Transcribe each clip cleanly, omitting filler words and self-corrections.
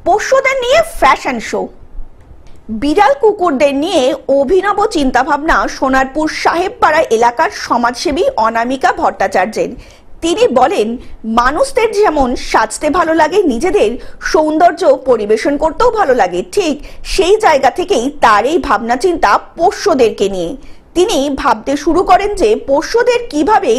পোষ্যদের নিয়ে fashion show. বিড়াল কুকুরদের নিয়ে অভিনব চিন্তাভাবনা সোনারপুর সাহেবপাড়া এলাকার সমাজসেবী অনামিকা ভট্টাচার্যের। তিনি বলেন, মানুষদের যেমন সাজতে ভালো লাগে, নিজেদের সৌন্দর্য পরিবেশন করতেও ভালো লাগে, ঠিক সেই জায়গা থেকেই তার এই ভাবনা চিন্তা পোষ্যদেরকে নিয়ে। তিনি ভাবতে শুরু করেন যে পোষ্যদের কিভাবে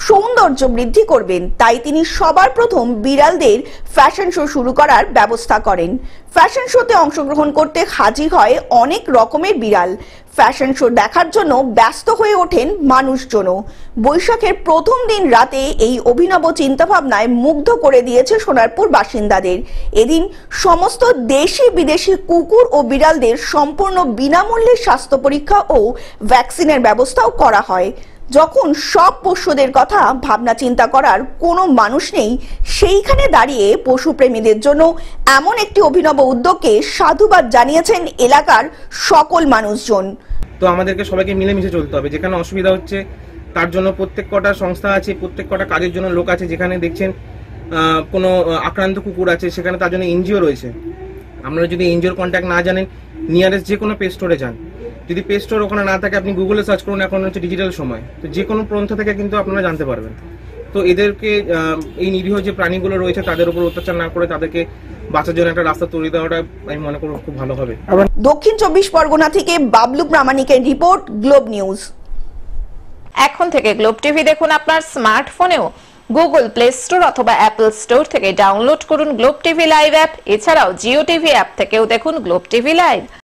সৌন্দর্য বৃদ্ধি করবেন, তাই তিনি সবার প্রথম বিড়ালদের ফ্যাশন শো শুরু করার ব্যবস্থা করেন। ফ্যাশন শোতে অংশগ্রহণ করতে হাজির হয় অনেক রকমের বিড়াল। ফ্যাশন শো দেখার জন্য ব্যস্ত হয়ে ওঠেন মানুষজনও। বৈশাখের প্রথম দিন রাতে এই অভিনব চিন্তাভাবনায় মুগ্ধ করে দিয়েছে সোনারপুর বাসিন্দাদের। এদিন সমস্ত দেশি বিদেশি কুকুর ও বিড়ালদের সম্পূর্ণ বিনামূল্যে স্বাস্থ্য পরীক্ষা ও ভ্যাকসিনের ব্যবস্থাও করা হয়। যখন সব পোষ্যদের কথা ভাবনা চিন্তা করার কোনো মানুষ নেই, সেইখানে দাঁড়িয়ে পশুপ্রেমীদের জন্য এমন একটি অভিনব উদ্যোগকে সাধুবাদ জানিয়েছেন এলাকার সকল মানুষজন। তো আমাদেরকে সবাইকে মিলেমিশে চলতে হবে। যেখানে অসুবিধা হচ্ছে তার জন্য প্রত্যেক কটা সংস্থা আছে, প্রত্যেক কটা কাজের জন্য লোক আছে। যেখানে দেখছেন কোনো আক্রান্ত কুকুর আছে, সেখানে তার জন্য এনজিও রয়েছে। আপনারা যদি এনজিওর কন্ট্যাক্ট না জানেন, নিয়ারেস্ট যে কোনো পে স্টোরে যান। যদি পে স্টোর ওখানে না থাকে, আপনি গুগলে সার্চ করুন। এখন হচ্ছে ডিজিটাল সময়, তো যে কোনো পন্থা থেকে কিন্তু আপনারা জানতে পারবেন। তো এদেরকে এই নিরীহ যে প্রাণীগুলো রয়েছে তাদের উপর অত্যাচার না করে তাদেরকে বাঁচার জন্য একটা রাস্তা তৈরি দেওয়াটা আমি মনে করি খুব ভালো হবে। দক্ষিণ 24 পরগনা থেকে বাবলু প্রামাণিকের রিপোর্ট, গ্লোব নিউজ। এখন থেকে গ্লোব টিভি দেখুন আপনার স্মার্টফোনেও। গুগল প্লে স্টোর অথবা অ্যাপল স্টোর থেকে ডাউনলোড করুন গ্লোব টিভি লাইভ অ্যাপ। এছাড়াও জিও টিভি অ্যাপ থেকেও দেখুন গ্লোব টিভি লাইভ।